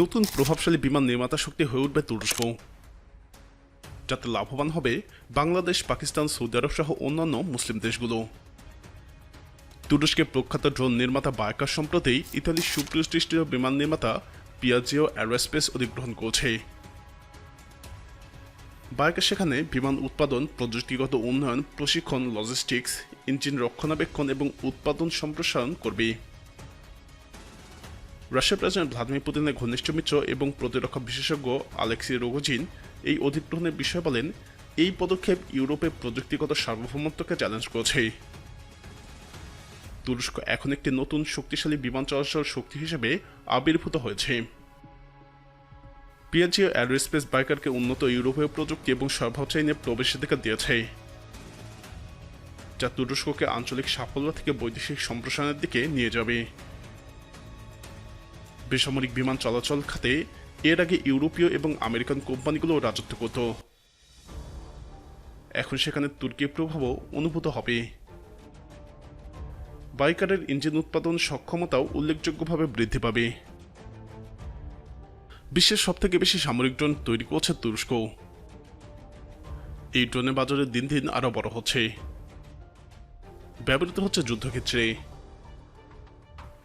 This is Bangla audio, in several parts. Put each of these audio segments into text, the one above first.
নতুন প্রভাবশালী বিমান নির্মাতা শক্তি হয়ে উঠবে তুরস্ক, যাতে লাভবান হবে বাংলাদেশ, পাকিস্তান, সৌদি আরব সহ অন্যান্য মুসলিম দেশগুলো। তুরস্কের প্রখ্যাত ড্রোন নির্মাতা বায়কার সম্প্রতি ইতালির সুপ্রতিষ্ঠিত বিমান নির্মাতা পিয়াজিও অ্যারোস্পেস অধিগ্রহণ করছে। বায়কা সেখানে বিমান উৎপাদন, প্রযুক্তিগত উন্নয়ন, প্রশিক্ষণ, লজিস্টিক্স, ইঞ্জিন রক্ষণাবেক্ষণ এবং উৎপাদন সম্প্রসারণ করবে। রাশিয়ার প্রেসিডেন্ট ভ্লাদিমির পুতিনের ঘনিষ্ঠ মিত্র এবং প্রতিরক্ষা বিশেষজ্ঞ আলেক্সি রোগোজিন এই অধিগ্রহণের বিষয়ে বলেন, এই পদক্ষেপ ইউরোপের প্রযুক্তিগত সার্বভৌমত্বকে চ্যালেঞ্জ করেছে। তুরস্ক এখন একটি নতুন শক্তিশালী বিমান চলাচল শক্তি হিসেবে আবির্ভূত হয়েছে। পিয়াজিও অ্যারোস্পেস বায়কারকে উন্নত ইউরোপীয় প্রযুক্তি এবং সরবরাহ চেইনে প্রবেশাধিকার দিয়েছে, যা তুরস্ককে আঞ্চলিক সাফল্য থেকে বৈদেশিক সম্প্রসারণের দিকে নিয়ে যাবে। বেসামরিক বিমান চলাচল খাতে এর আগে ইউরোপীয় এবং আমেরিকান কোম্পানিগুলো রাজত্ব করত। এখন সেখানে তুর্কির প্রভাবও অনুভূত হবে। বাইকারের ইঞ্জিন উৎপাদন সক্ষমতাও উল্লেখযোগ্যভাবে বৃদ্ধি পাবে। বিশ্বের সবথেকে বেশি সামরিক ড্রোন তৈরি করছে তুরস্ক। এই ড্রোনের বাজারে দিন দিন আরও বড় হচ্ছে। ব্যবহৃত হচ্ছে যুদ্ধক্ষেত্রে।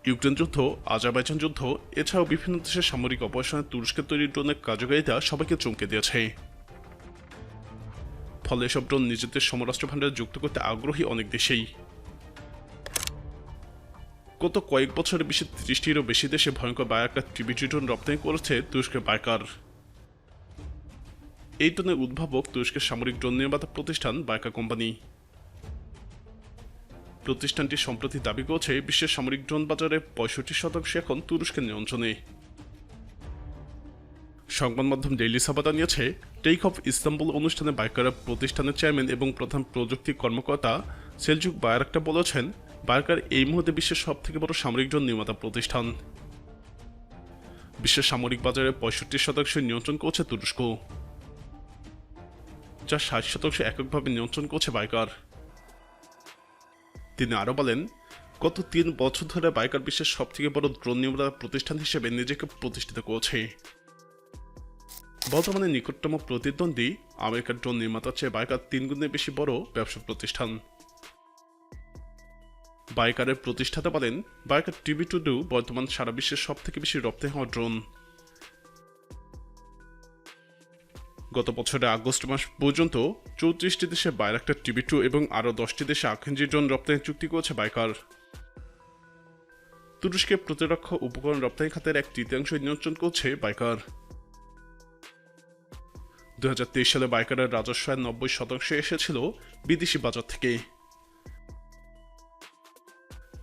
ইউক্রেন যুদ্ধ, আজারবাইজান যুদ্ধ, এছাড়াও বিভিন্ন দেশের সামরিক অপারেশনে তুরস্কের তৈরি ড্রোনের কার্যকারিতা সবাইকে চমকে দিয়েছে। ফলে এসব ড্রোন নিজেদের সমরাস্ত্র ভাণ্ডারে যুক্ত করতে আগ্রহী অনেক দেশেই। গত কয়েক বছরে বিশ্বের 30টিরও বেশি দেশে ভয়ঙ্কর বায়াকার টিবিটি ড্রোন রপ্তানি করেছে তুরস্কের বায়কার। এই ড্রোনের উদ্ভাবক তুরস্কের সামরিক ড্রোন নির্মাতা প্রতিষ্ঠান বায়কা কোম্পানি। প্রতিষ্ঠানটি সম্প্রতি দাবি করেছে বিশ্বের সামরিক ড্রোন বাজারে 65% এখন তুরস্কের নিয়ন্ত্রণে। সংবাদ মাধ্যম ডেইলি সাবা জানিয়েছে, টেক অফ ইস্তাম্বুল অনুষ্ঠানে বায়কার প্রতিষ্ঠানের চেয়ারম্যান এবং প্রধান প্রযুক্তি কর্মকর্তা সেলজুক বায়ারাক্তা বলেছেন, বায়কার এই মুহূর্তে বিশ্বের সবথেকে বড় সামরিক ড্রোন নির্মাতা প্রতিষ্ঠান। বিশ্বের সামরিক বাজারে 65% নিয়ন্ত্রণ করছে তুরস্ক, যা 60% এককভাবে নিয়ন্ত্রণ করছে বায়কার। তিনি আরও বলেন, গত 3 বছর ধরে বায়কার বিশ্বের সবথেকে বড় ড্রোন নির্মাতা প্রতিষ্ঠান হিসেবে নিজেকে প্রতিষ্ঠিত করছে। বর্তমানে নিকটতম প্রতিদ্বন্দ্বী আমেরিকার ড্রোন নির্মাতার চেয়ে বায়কার 3 গুণের বেশি বড় ব্যবসা প্রতিষ্ঠান। বায়কারের প্রতিষ্ঠাতা বলেন, বায়কার টিবি2 বর্তমান সারা বিশ্বের সবথেকে বেশি রপ্তানি হওয়া ড্রোন। গত বছরের আগস্ট মাস পর্যন্ত 34টি দেশে বায়রাক্টার টিবি2 এবং আরও 10টি দেশে আকাঙ্ক্ষী ড্রোন রপ্তানি চুক্তি করেছে বায়কার। তুরস্কে প্রতিরক্ষা উপকরণ রপ্তানি খাতের 1/3 নিয়ন্ত্রণ করছে বায়কার। 2023 সালে বায়কারের রাজস্ব আয়ের 90% এসেছিল বিদেশি বাজার থেকে।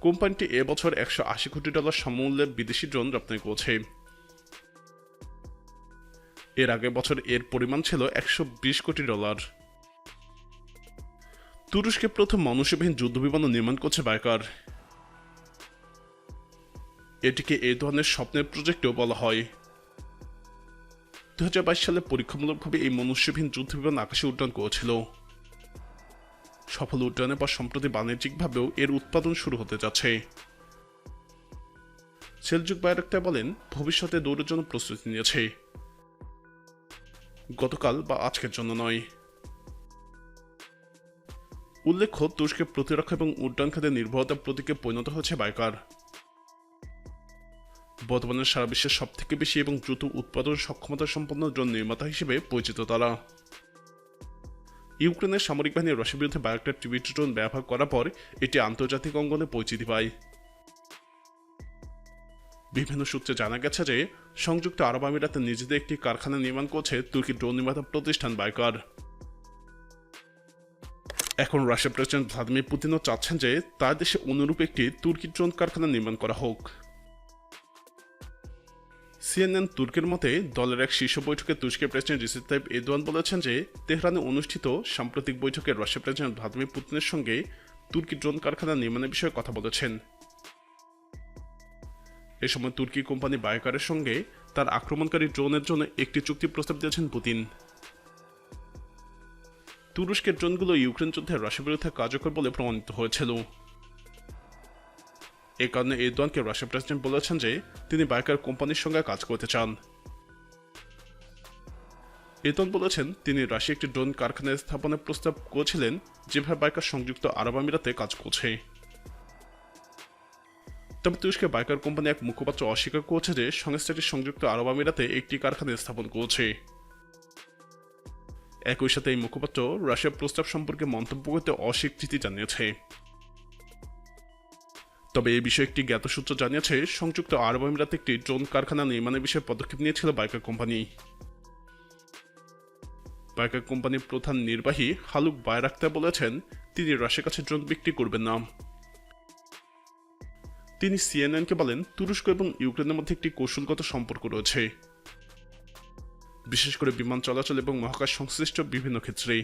কোম্পানিটি এবছর $180 কোটি সমমূল্যের বিদেশি ড্রোন রপ্তানি করেছে। এর আগের বছর এর পরিমাণ ছিল $120 কোটি। তুরস্কে প্রথম মানুষবিহীন যুদ্ধবিমানও নির্মাণ করছে বায়কার। এটিকে এই ধরনের স্বপ্নের প্রজেক্টও বলা হয়। 2022 সালে পরীক্ষামূলকভাবে এই মনুষ্যবিহীন যুদ্ধবিমান আকাশে উড্ডয়ন করেছিল। সফল উড্ডয়নের পর সম্প্রতি বাণিজ্যিকভাবেও এর উৎপাদন শুরু হতে যাচ্ছে। সেলজুক বায়ারাক্তা বলেন, ভবিষ্যতে দৌড়ের জন্য প্রস্তুতি নিয়েছে, গতকাল বা আজকের জন্য নয়। উল্লেখ্য, তুরস্কের প্রতিরক্ষা এবং উড্ডয়ন খাতে নির্ভরতার প্রতীকে পরিণত হয়েছে বায়কার। বর্তমানে সারা বিশ্বের সবথেকে বেশি এবং দ্রুত উৎপাদন সক্ষমতা সম্পন্ন ড্রোন নির্মাতা হিসেবে পরিচিত তারা। ইউক্রেনের সামরিক বাহিনী রাশিয়ার বিরুদ্ধে বায়রাক্টার টিবি2 ড্রোন ব্যবহার করার পর এটি আন্তর্জাতিক অঙ্গনে পরিচিতি পায়। বিভিন্ন সূত্রে জানা গেছে যে সংযুক্ত আরব আমিরাতে নিজেদের একটি কারখানা নির্মাণ করছে তুর্কি ড্রোন নির্মাতা প্রতিষ্ঠান বায়কার। এখন রাশিয়ার প্রেসিডেন্ট ভ্লাদিমির পুতিনও চাচ্ছেন যে তার দেশে অনুরূপ একটি তুর্কি ড্রোন কারখানা নির্মাণ করা হোক। সিএনএন তুর্কের মতে, দলের এক শীর্ষ বৈঠকে তুরস্কের প্রেসিডেন্ট রিসেপ তাইপ এরদোয়ান বলেছেন যে তেহরানে অনুষ্ঠিত সাম্প্রতিক বৈঠকে রাশিয়ার প্রেসিডেন্ট ভ্লাদিমির পুতিনের সঙ্গে তুর্কি ড্রোন কারখানা নির্মাণের বিষয়ে কথা বলেছেন। এ সময় তুর্কি কোম্পানি বায়কারের সঙ্গে তার আক্রমণকারী ড্রোনের জন্য একটি চুক্তি প্রস্তাব দিয়েছেন পুতিন। তুরস্কের ড্রোনগুলো ইউক্রেন যুদ্ধে রাশিয়ার বিরুদ্ধে কার্যকর বলে প্রমাণিত হয়েছিল। এ কারণে এরদোয়ানকে রাশিয়ার প্রেসিডেন্ট বলেছেন যে তিনি বাইকার কোম্পানির সঙ্গে কাজ করতে চান। এরদোয়ান বলেছেন তিনি রাশিয়া একটি ড্রোন কারখানা স্থাপনের প্রস্তাব করেছিলেন যেভাবে বাইকার সংযুক্ত আরব আমিরাতে কাজ করছে। তবে তুরস্কের বাইকার কোম্পানি এক মুখপাত্র অস্বীকার করেছে যে সংস্থাটি সংযুক্ত আরব আমিরাতে একটি কারখানা স্থাপন করছে। একই সাথে এই মুখপাত্র রাশিয়ার প্রস্তাব সম্পর্কে মন্তব্য করতে অস্বীকৃতি জানিয়েছে। তবে এই বিষয়ে একটি জ্ঞাত সূত্র জানিয়েছে সংযুক্ত আরব আমিরাতে একটি ড্রোন কারখানা নির্মাণের বিষয়ে পদক্ষেপ নিয়েছিল বাইকার কোম্পানি। বাইকার কোম্পানির প্রধান নির্বাহী হালুক বায়রাক্তার বলেছেন তিনি রাশিয়ার কাছে ড্রোন বিক্রি করবেন না। তিনি সিএনএনকে বলেন তুরস্ক এবং ইউক্রেনের মধ্যে একটি কৌশলগত সম্পর্ক রয়েছে, বিশেষ করে বিমান চলাচল এবং মহাকাশ সংশ্লিষ্ট বিভিন্ন ক্ষেত্রে।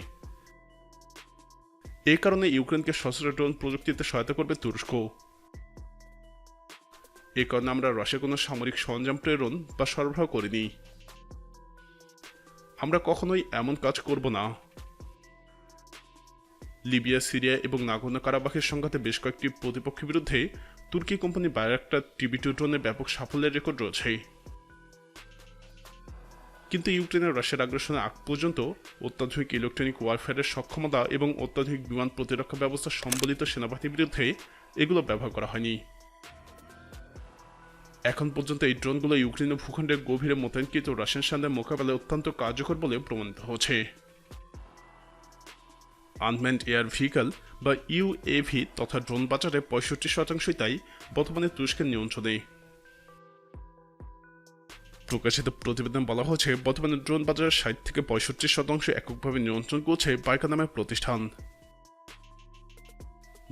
এ কারণে ইউক্রেনকে সশস্ত্র ড্রোন প্রযুক্তিতে সহায়তা করবে তুরস্ক। এ কারণে আমরা রাশিয়া কোনো সামরিক সরঞ্জাম প্রেরণ বা সরবরাহ করিনি। আমরা কখনোই এমন কাজ করব না। লিবিয়া, সিরিয়া এবং নাগোর্নো কারাবাখের সংঘাতে বেশ কয়েকটি প্রতিপক্ষের বিরুদ্ধে তুর্কি কোম্পানি বায়রাক্তার টিবি-2 ড্রোনের ব্যাপক সাফল্যের রেকর্ড রয়েছে। কিন্তু ইউক্রেনের রাশিয়ার আগ্রাসনের আগ পর্যন্ত অত্যাধুনিক ইলেকট্রনিক ওয়ারফেয়ারের সক্ষমতা এবং অত্যাধুনিক বিমান প্রতিরক্ষা ব্যবস্থা সম্বলিত সেনাবাহিনীর বিরুদ্ধে এগুলো ব্যবহার করা হয়নি। এখন পর্যন্ত এই ড্রোনগুলো ইউক্রেনের ভূখণ্ডের গভীরে মোতায়েনকৃত রাশিয়ান সেনাদের মোকাবেলায় অত্যন্ত কার্যকর বলে প্রমাণিত হচ্ছে। আনম্যান্ড এয়ার ভেহিকল বা ইউএভি তথা ড্রোন বাজারে 65%ই তাই বর্তমানে তুরস্কের নিয়ন্ত্রণে। প্রকাশিত প্রতিবেদন বলা হয়েছে বর্তমানে ড্রোন বাজারের 60 থেকে 65% এককভাবে নিয়ন্ত্রণ করছে বাইকা নামের প্রতিষ্ঠান।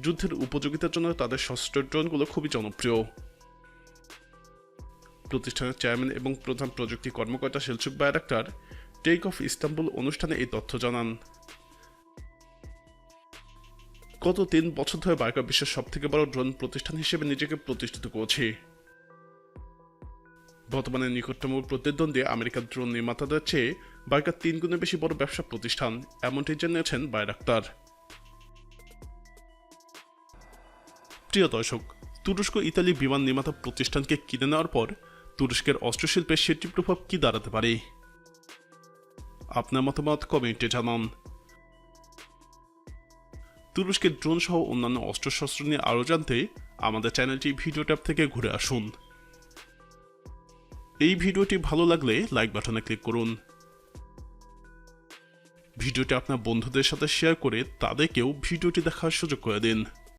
যুদ্ধের উপযোগিতার জন্য তাদের সশস্ত্র ড্রোনগুলো খুবই জনপ্রিয়। প্রতিষ্ঠানের চেয়ারম্যান এবং প্রধান প্রযুক্তি কর্মকর্তা Selcuk Bayraktar tech of Istanbul অনুষ্ঠানে এই তথ্য জানান। গত 3 বছর ধরে বাইকা বিশ্বের সবথেকে বড় ড্রোন প্রতিষ্ঠান হিসেবে নিজেকে প্রতিষ্ঠিত করছে। বর্তমানে নিকটতম প্রতিদ্বন্দ্বী আমেরিকার ড্রোন নির্মাতাদের চেয়ে বাইকা 3 গুণের বেশি বড় ব্যবসা প্রতিষ্ঠান, এমনটি জানিয়েছেন বায়রাক্তার। প্রিয় দর্শক, তুরস্ক ইতালি বিমান নির্মাতা প্রতিষ্ঠানকে কিনে নেওয়ার পর তুরস্কের অস্ত্রশিল্পে সেটি প্রভাব কি দাঁড়াতে পারে? আপনার মতামত কমেন্টে জানান। তুরস্কের ড্রোন সহ অন্যান্য অস্ত্রশস্ত্র নিয়ে আরও জানতে আমাদের চ্যানেলটি ভিডিও ট্যাব থেকে ঘুরে আসুন। এই ভিডিওটি ভালো লাগলে লাইক বাটনে ক্লিক করুন। ভিডিওটি আপনার বন্ধুদের সাথে শেয়ার করে তাদেরকেও ভিডিওটি দেখার সুযোগ করে দিন।